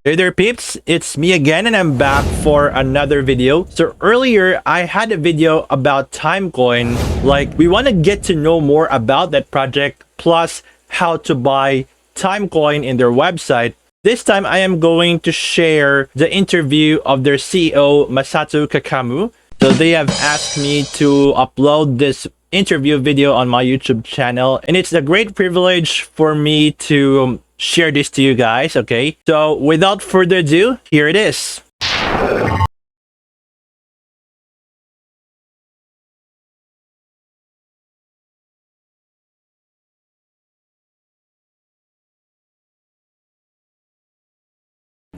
Hey there peeps, it's me again and I'm back for another video. So earlier I had a video about Timecoin, like we want to get to know more about that project plus how to buy Timecoin in their website. This time I am going to share the interview of their CEO Masato Kakamu. So they have asked me to upload this interview video on my YouTube channel, and it's a great privilege for me to share this to you guys. Okay, so without further ado, here it is.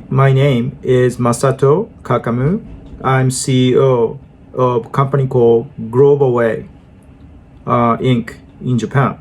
My name is Masato Kakamu. I'm CEO of a company called Global Way Inc. in Japan.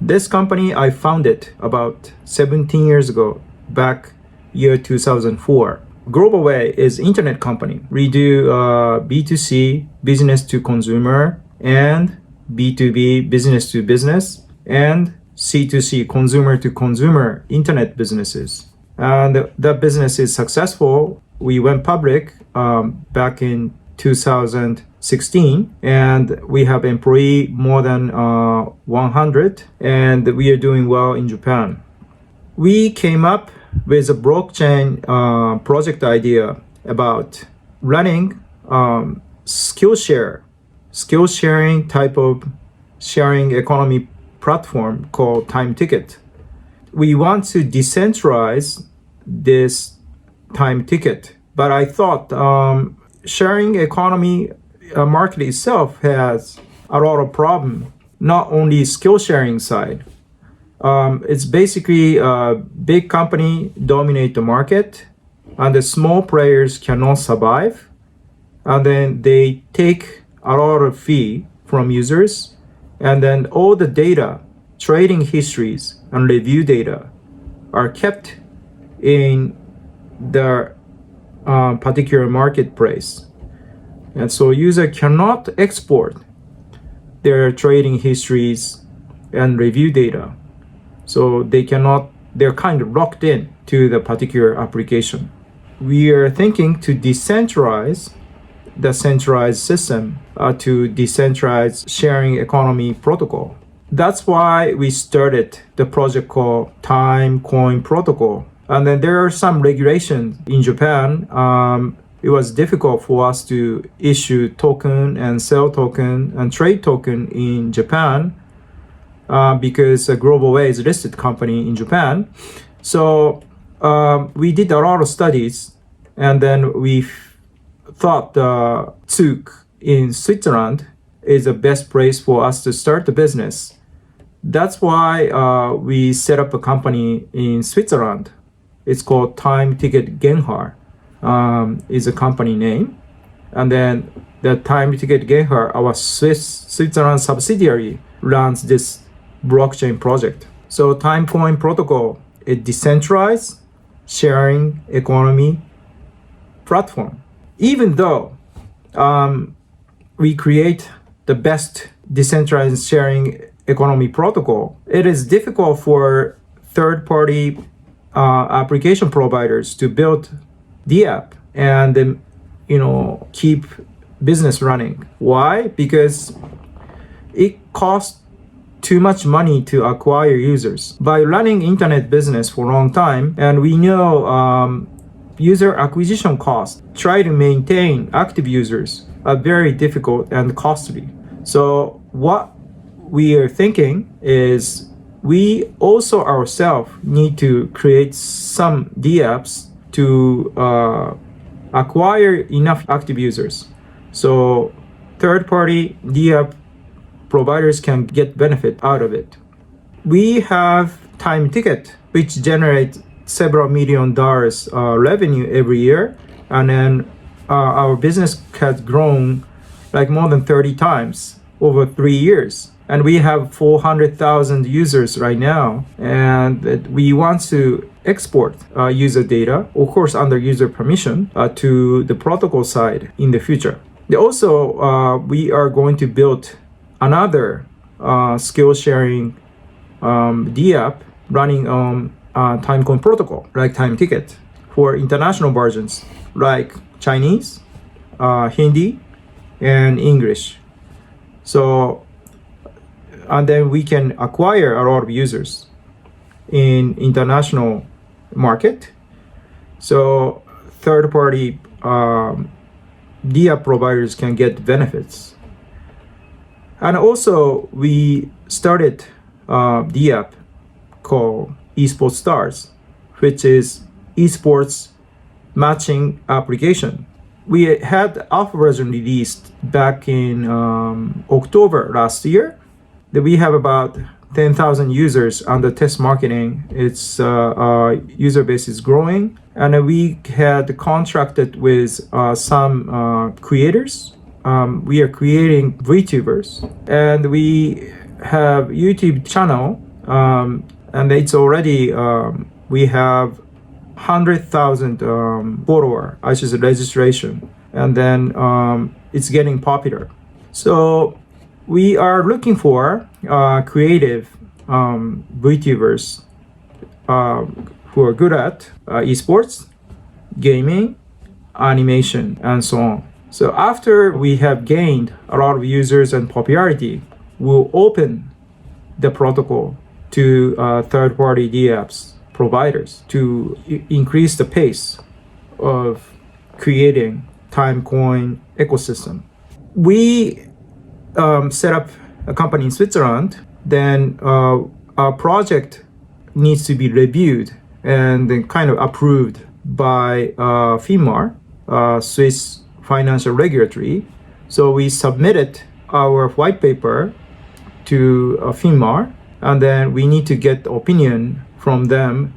This company I founded about 17 years ago, back year 2004. Global Way is internet company. We do B2C, business to consumer, and B2B, business to business, and C2C, consumer to consumer internet businesses. And that business is successful. We went public back in 2016, and we have employee more than 100, and we are doing well in Japan. We came up with a blockchain project idea about running skill sharing type of sharing economy platform called Time Ticket. We want to decentralize this time ticket, but I thought sharing economy market itself has a lot of problem, not only skill sharing side. It's basically a big company dominate the market, and the small players cannot survive, and then they take a lot of fee from users, and then all the data, trading histories and review data are kept in the particular marketplace. And so user cannot export their trading histories and review data. So they're kind of locked in to the particular application. We are thinking to decentralize the centralized system to decentralized sharing economy protocol. That's why we started the project called TimeCoinProtocol. And then there are some regulations in Japan. It was difficult for us to issue token and sell token and trade token in Japan because Global Way is a listed company in Japan. So we did a lot of studies, and then we thought Zug in Switzerland is the best place for us to start the business. That's why we set up a company in Switzerland. It's called Time Ticket Genhar, is a company name. And then the Time Ticket Genhar, our Switzerland subsidiary, runs this blockchain project. So TimeCoin Protocol is decentralized sharing economy platform. Even though we create the best decentralized sharing economy protocol, it is difficult for third-party application providers to build the app and keep business running. Why? Because it costs too much money to acquire users. By running internet business for a long time, and we know user acquisition costs, try to maintain active users are very difficult and costly. So what we are thinking is we also ourselves need to create some DApps to acquire enough active users. So third-party DApp providers can get benefit out of it. We have Time Ticket, which generates several $1 million revenue every year, and then our business has grown like more than 30 times over 3 years. And we have 400,000 users right now, and we want to export user data, of course under user permission, to the protocol side in the future. Also, we are going to build another skill sharing DApp running on TimeCoin protocol, like Time Ticket. for international versions like Chinese, Hindi, and English. So, and then we can acquire a lot of users in international market. So third-party DApp providers can get benefits. And also we started DApp called esportsstars, which is esports matching application. We had alpha version released back in October last year. We have about 10,000 users under test marketing. Its user base is growing, and we had contracted with some creators. We are creating VTubers, and we have YouTube channel, and it's already we have 100,000 follower, which is a registration, and then it's getting popular. So we are looking for creative VTubers who are good at esports, gaming, animation, and so on. So after we have gained a lot of users and popularity, we'll open the protocol to third-party DApps providers to increase the pace of creating Timecoin ecosystem. We set up a company in Switzerland. Then our project needs to be reviewed and then kind of approved by FINMAR, Swiss Financial Regulatory. So we submitted our white paper to FINMAR, and then we need to get opinion from them.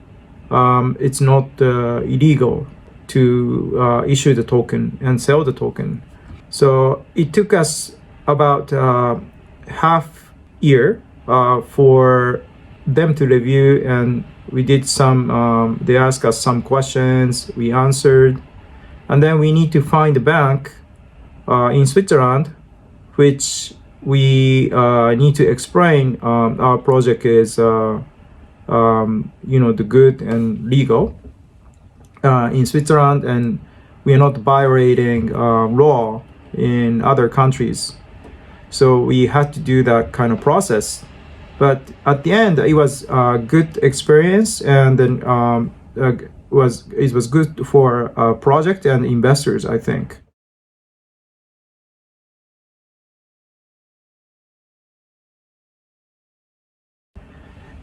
It's not illegal to issue the token and sell the token. So it took us about half year for them to review, and we did some, they asked us some questions, we answered, and then we need to find a bank in Switzerland, which we need to explain our project is the good and legal in Switzerland, and we are not violating law in other countries. So we had to do that kind of process. But at the end, it was a good experience, and then it was good for project and investors, I think.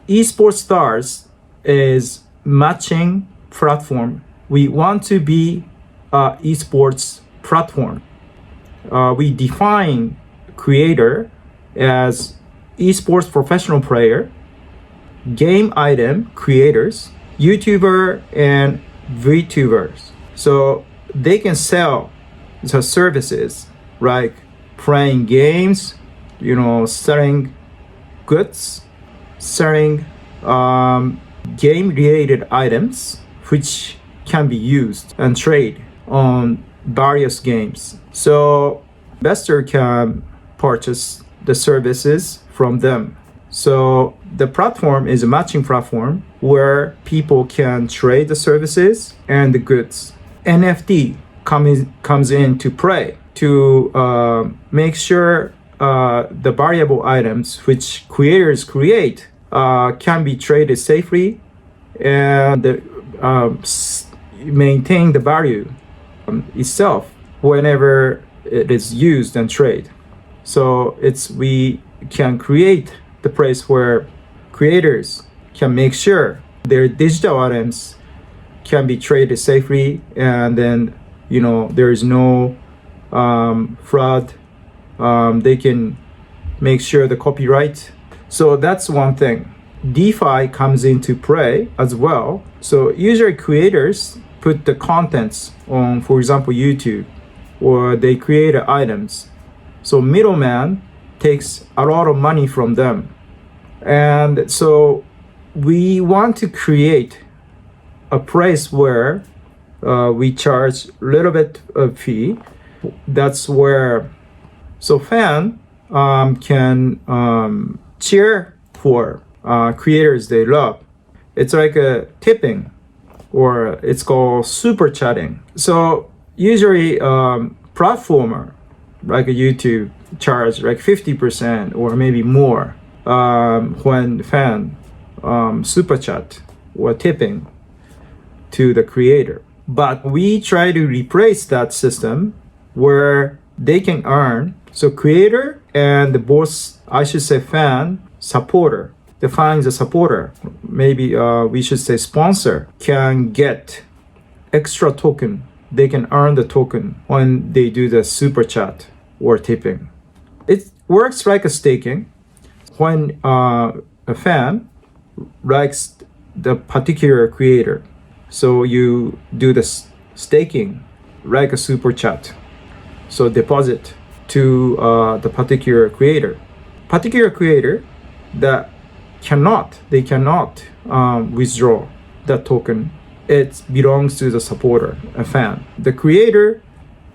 esportsstars is matching platform. We want to be a esports platform. We define creator as esports professional player, game item creators, YouTuber, and VTubers. So they can sell the services like playing games, selling goods, selling game-related items which can be used and trade on various games. So investor can purchase the services from them. So the platform is a matching platform where people can trade the services and the goods. NFT comes into play to make sure the variable items which creators create can be traded safely and maintain the value itself whenever it is used and traded. So we can create the place where creators can make sure their digital items can be traded safely, and then there is no fraud. They can make sure the copyright. So that's one thing. DeFi comes into play as well. So usually creators put the contents on, for example, YouTube, or they create items. So middleman takes a lot of money from them. And so we want to create a place where we charge a little bit of fee. That's where fan can cheer for creators they love. It's like a tipping or it's called super chatting. So usually platformer like a YouTube charge like 50% or maybe more when fan super chat or tipping to the creator. But we try to replace that system where they can earn. So creator and the both, I should say fan, supporter, defines a supporter, maybe we should say sponsor, can get extra token. They can earn the token when they do the super chat or tipping. It works like a staking. When a fan likes the particular creator, so you do the staking like a super chat. So deposit to the particular creator. Particular creator that they cannot withdraw that token. It belongs to the supporter, a fan. The creator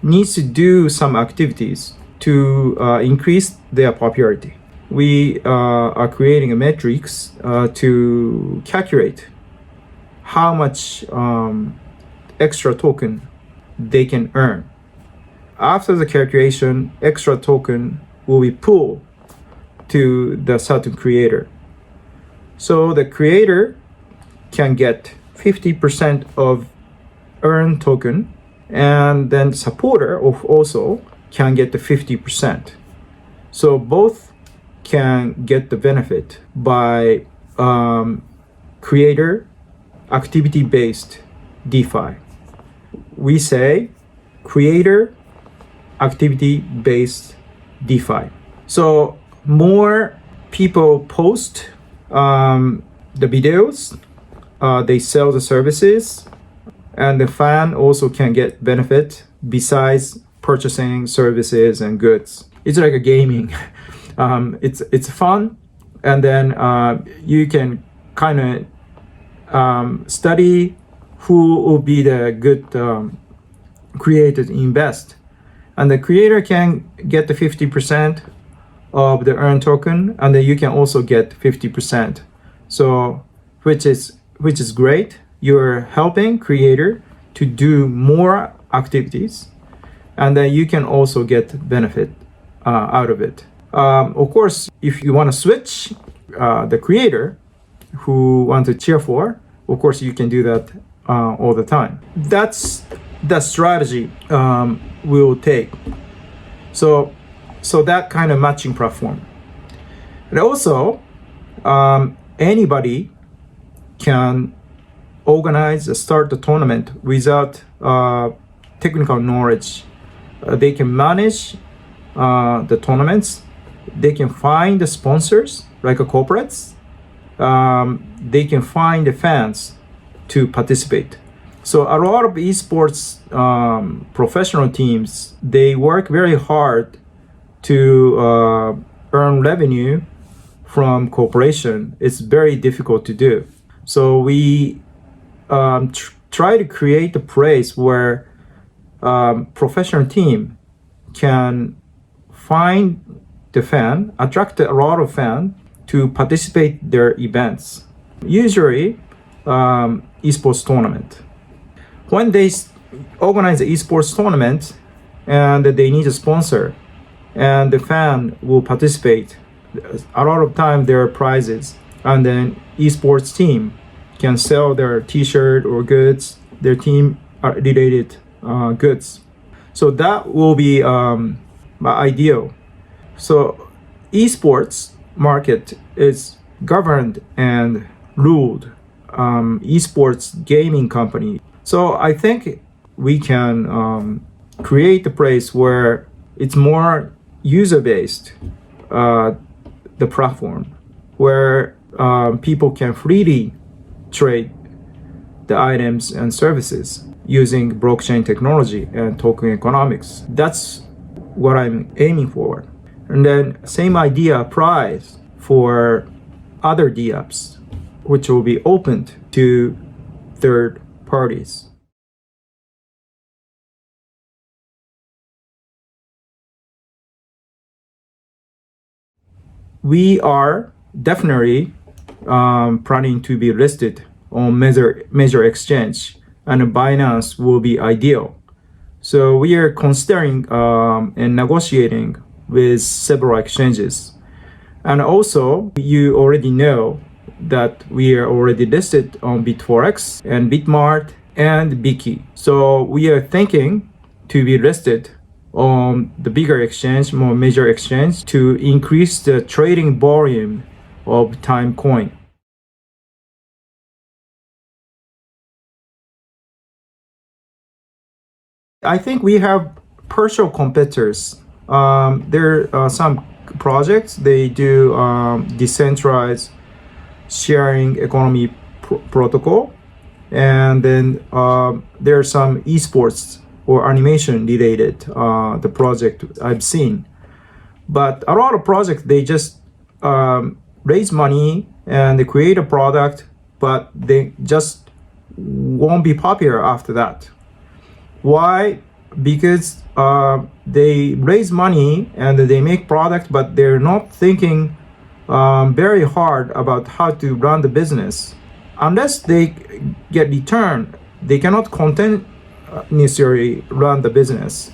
needs to do some activities to increase their popularity. We are creating a metrics to calculate how much extra token they can earn. After the calculation, extra token will be pooled to the certain creator. So the creator can get 50% of earned token, and then supporter also can get the 50%. So both can get the benefit by creator activity-based DeFi. We say creator activity-based DeFi. So more people post the videos, they sell the services, and the fan also can get benefit besides purchasing services and goods. It's like a gaming. It's fun, and then you can kind of study who will be the good creator to invest, and the creator can get the 50% of the earned token, and then you can also get 50%. So which is great. You're helping creator to do more activities, and then you can also get benefit out of it. Of course, if you want to switch the creator who want to cheer for, of course you can do that all the time. That's the strategy we'll take. So that kind of matching platform. And also, anybody can start the tournament without technical knowledge. They can manage the tournaments. They can find the sponsors like a corporates. They can find the fans to participate. So a lot of esports professional teams, they work very hard to earn revenue from corporation. It's very difficult to do. So we try to create a place where professional team can find the fan, attract a lot of fan to participate their events. Usually, esports tournament. When they organize the esports tournament and they need a sponsor, and the fan will participate, a lot of time there are prizes, and then esports team can sell their t-shirt or goods, their team related goods. So that will be ideal. So esports market is governed and ruled esports gaming company. So I think we can create a place where it's more user-based, the platform, where people can freely trade the items and services using blockchain technology and token economics. That's what I'm aiming for. And then same idea applies for other DApps, which will be opened to third parties. We are definitely planning to be listed on major exchange, and Binance will be ideal. So we are considering and negotiating with several exchanges. And also, you already know that we are already listed on Bitforex and Bitmart and Biki. So we are thinking to be listed on the bigger exchange, more major exchange, to increase the trading volume of TimeCoin. I think we have partial competitors. There are some projects, they do decentralized sharing economy protocol, and then there are some esports or animation related the project I've seen. But a lot of projects, they just raise money and they create a product, but they just won't be popular after that. Why? Because they raise money and they make product, but they're not thinking very hard about how to run the business. Unless they get return, they cannot continuously run the business.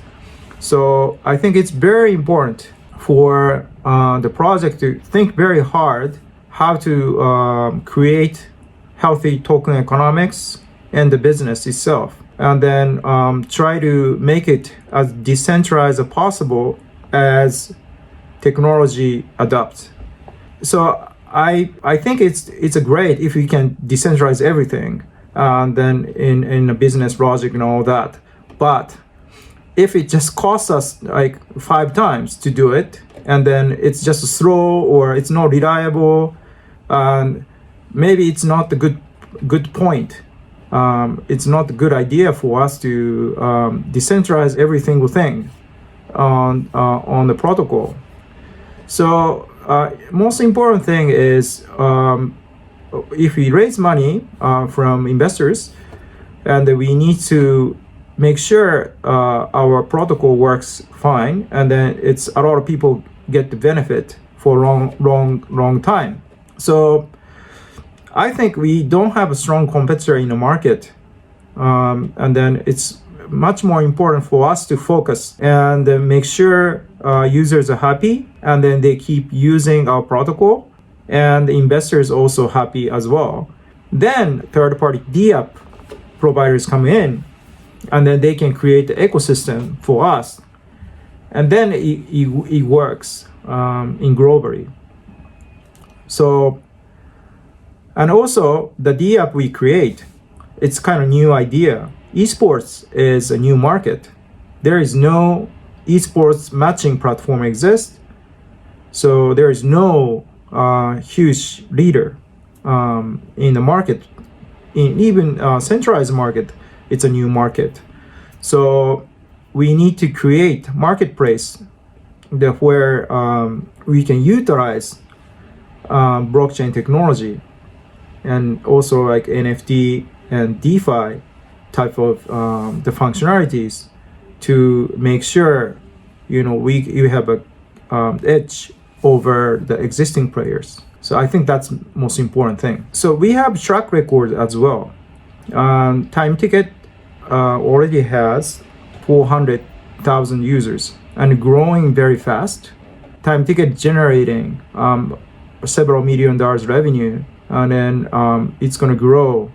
So I think it's very important for the project to think very hard how to create healthy token economics and the business itself, and then try to make it as decentralized as possible as technology adopts. So I think it's a great if we can decentralize everything, and then in a business logic and all that. But if it just costs us like 5 times to do it, and then it's just slow or it's not reliable, maybe it's not the good point. It's not a good idea for us to decentralize every single thing on the protocol. So most important thing is if we raise money from investors, and we need to make sure our protocol works fine, and then it's a lot of people get the benefit for long time. So I think we don't have a strong competitor in the market, and then it's much more important for us to focus and make sure users are happy, and then they keep using our protocol, and the investors also happy as well. Then third-party DApp providers come in, and then they can create the ecosystem for us, and then it works in globally. So, and also the DApp we create, it's kind of new idea. Esports is a new market. There is no esports matching platform exist, so there is no huge leader in the market. In even centralized market, it's a new market. So we need to create marketplace where we can utilize blockchain technology, and also like NFT and DeFi type of the functionalities, to make sure you have a edge over the existing players. So I think that's most important thing. So we have track record as well. Time Ticket already has 400,000 users and growing very fast. Time Ticket generating several $1 million revenue, and then it's going to grow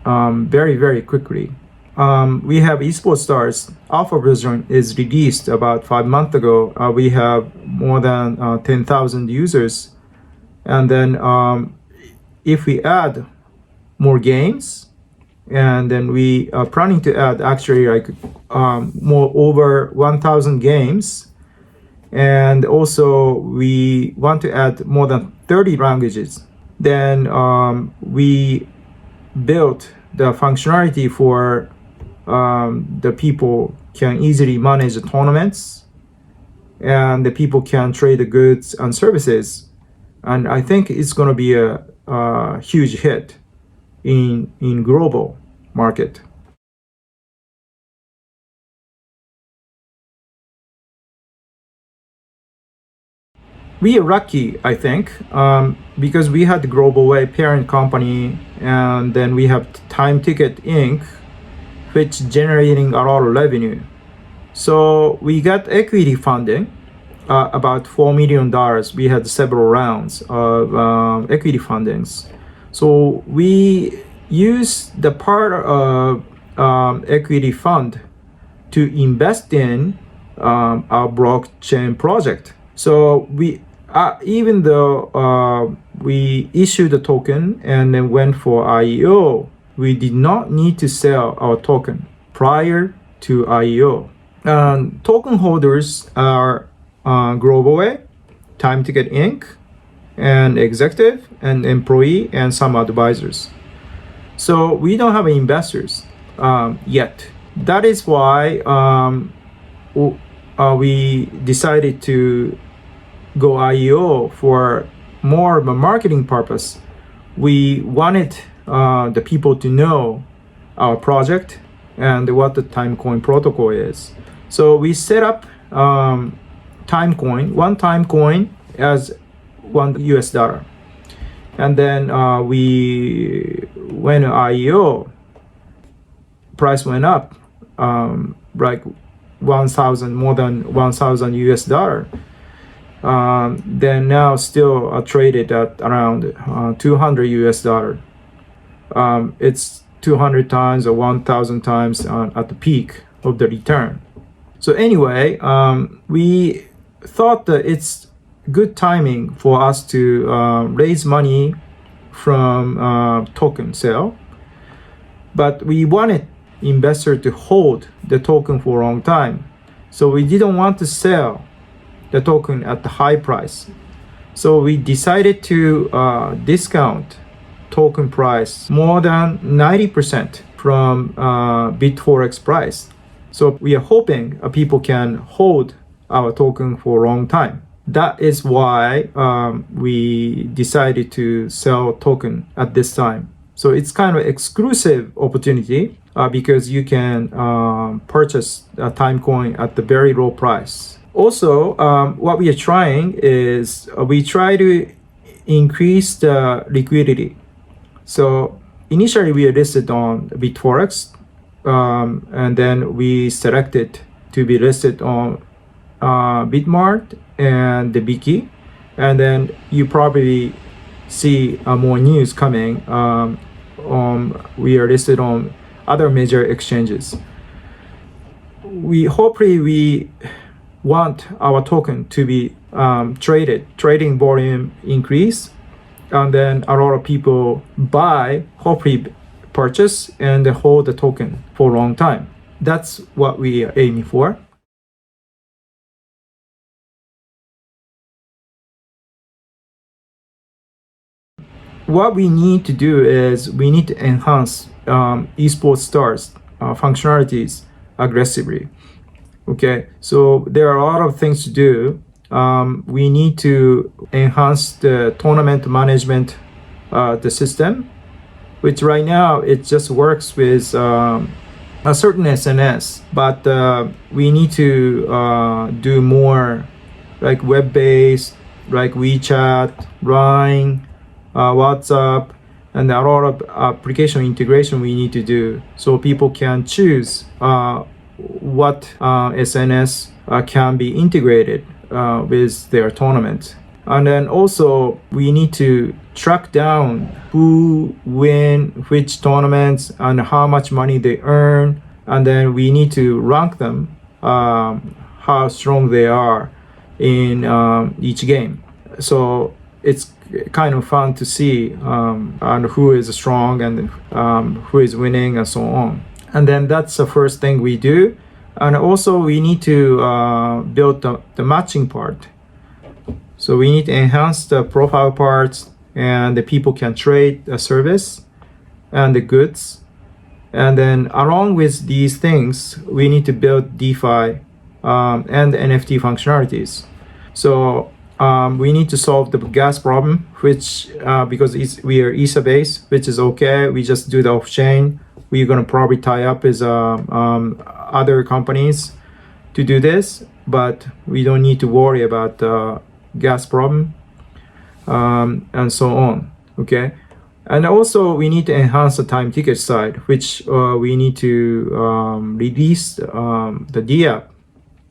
very quickly. We have esportsstars. Alpha version is released about 5 months ago. We have more than 10,000 users, and then if we add more games, and then we are planning to add actually like more over 1,000 games, and also we want to add more than 30 languages. Then we built the functionality for the people can easily manage the tournaments, and the people can trade the goods and services. And I think it's going to be a huge hit in global market. we are lucky, I think, because we had the Global Way parent company, and then we have Time Ticket Inc., which generating a lot of revenue. So we got equity funding, about $4 million. We had several rounds of equity fundings. So we use the part of equity fund to invest in our blockchain project. So we, even though we issued a token and then went for IEO, we did not need to sell our token prior to IEO. Token holders are Global Way, Time Ticket Inc., and executive and employee and some advisors. So we don't have investors yet. That is why we decided to go IEO for more of a marketing purpose. We wanted the people to know our project and what the TimeCoin protocol is. So we set up TimeCoin, one TimeCoin as $1. And then we went to IEO, price went up like 1,000, more than $1,000. Then now still traded at around $200. It's 200 times or 1,000 times at the peak of the return. So anyway, we thought that it's good timing for us to raise money from token sale, but we wanted investor to hold the token for a long time. So we didn't want to sell the token at the high price. So we decided to discount token price more than 90% from BitForex price. So we are hoping people can hold our token for a long time. That is why we decided to sell token at this time. So it's kind of exclusive opportunity because you can purchase a Timecoin at the very low price. Also, what we are trying is we try to increase the liquidity. So initially we are listed on BitForex, and then we selected to be listed on Bitmart and the Biki, and then you probably see more news coming. We are listed on other major exchanges. We want our token to be trading volume increase, and then a lot of people hopefully purchase and hold the token for a long time. That's what we are aiming for. What we need to do is we need to enhance esportsstars functionalities aggressively. Okay, so there are a lot of things to do. We need to enhance the tournament management, the system, which right now it just works with a certain SNS, but we need to do more like web-based, like WeChat, Line, WhatsApp, and a lot of application integration we need to do so people can choose what SNS can be integrated with their tournament. And then also we need to track down who win which tournaments and how much money they earn, and then we need to rank them how strong they are in each game. So it's kind of fun to see and who is strong and who is winning and so on. And then that's the first thing we do. And also we need to build the matching part. So we need to enhance the profile parts, and the people can trade the service and the goods. And then along with these things, we need to build DeFi and NFT functionalities. So we need to solve the gas problem, which because we are ESA based, which is okay. We just do the off-chain. We're gonna probably tie up with other companies to do this, but we don't need to worry about gas problem, and so on. Okay, and also we need to enhance the time ticket side, which we need to release the D app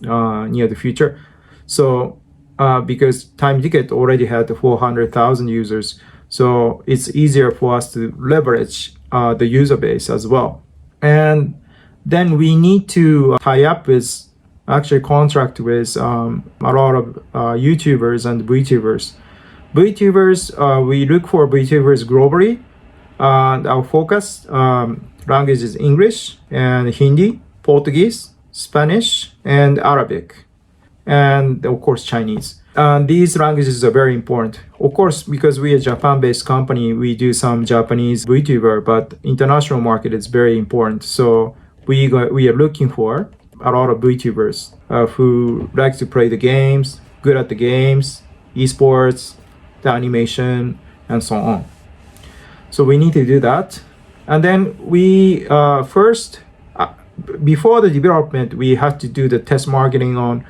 near the future. So because time ticket already had 400,000 users, so it's easier for us to leverage the user base as well. And then we need to tie up with, actually contract with a lot of YouTubers and VTubers. We look for VTubers globally. Our focus language is English and Hindi, Portuguese, Spanish, and Arabic, and of course Chinese. These languages are very important. Of course, because we are a Japan-based company, we do some Japanese VTuber, but international market is very important. So we are looking for a lot of VTubers who like to play the games, good at the games, esports, the animation, and so on. So we need to do that. And then we first, before the development, we have to do the test marketing on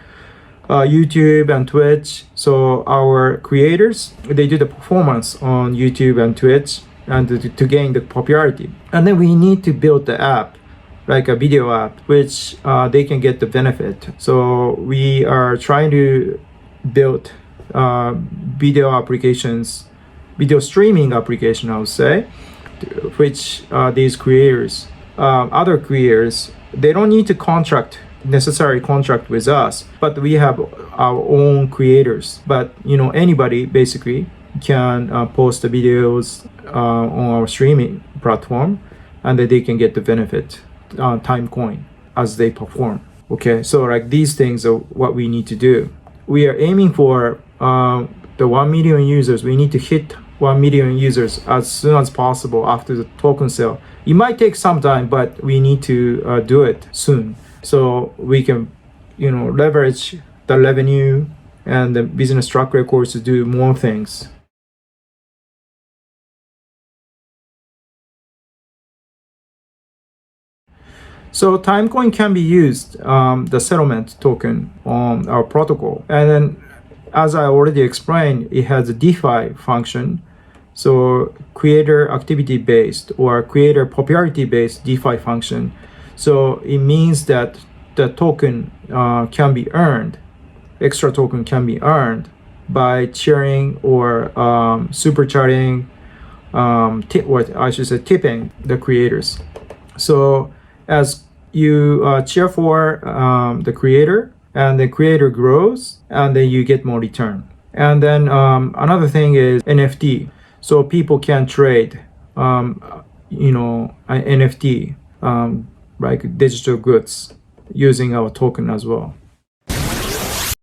YouTube and Twitch. So our creators, they do the performance on YouTube and Twitch and to gain the popularity. And then we need to build the app, like a video app, which they can get the benefit. So we are trying to build video applications, video streaming application, I would say, which these creators, other creators, they don't need to necessary contract with us, but we have our own creators. But anybody basically can post the videos on our streaming platform, and that they can get the benefit TimeCoin as they perform. Okay, so like these things are what we need to do. We are aiming for the 1 million users. We need to hit 1 million users as soon as possible after the token sale. It might take some time, but we need to do it soon, so we can leverage the revenue and the business track records to do more things. So TimeCoin can be used, the settlement token on our protocol. And then, as I already explained, it has a DeFi function. So creator activity based or creator popularity based DeFi function. So it means that the token can be earned, extra token can be earned by cheering or super chatting, tipping the creators. So as you cheer for the creator, and the creator grows, and then you get more return. And then another thing is NFT. So people can trade, an NFT, like digital goods, using our token as well.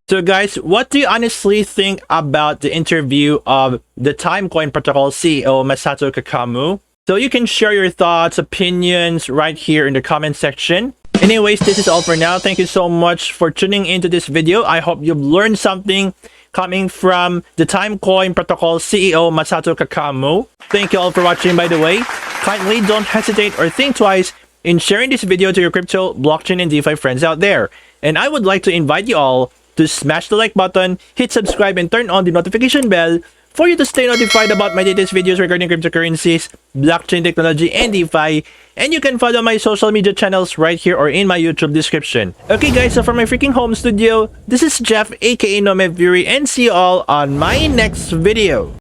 So guys, what do you honestly think about the interview of the TimeCoinProtocol CEO Masato Kakamu? So you can share your thoughts, opinions right here in the comment section. Anyways, this is all for now. Thank you so much for tuning into this video. I hope you've learned something coming from the TimeCoinProtocol CEO Masato Kakamu. Thank you all for watching, by the way. Kindly don't hesitate or think twice in sharing this video to your crypto, blockchain, and DeFi friends out there. And I would like to invite you all to smash the like button, hit subscribe, and turn on the notification bell for you to stay notified about my latest videos regarding cryptocurrencies, blockchain technology, and DeFi. And you can follow my social media channels right here or in my YouTube description. Okay guys, so from my freaking home studio, this is Jeff aka Nome Fury, and see you all on my next video.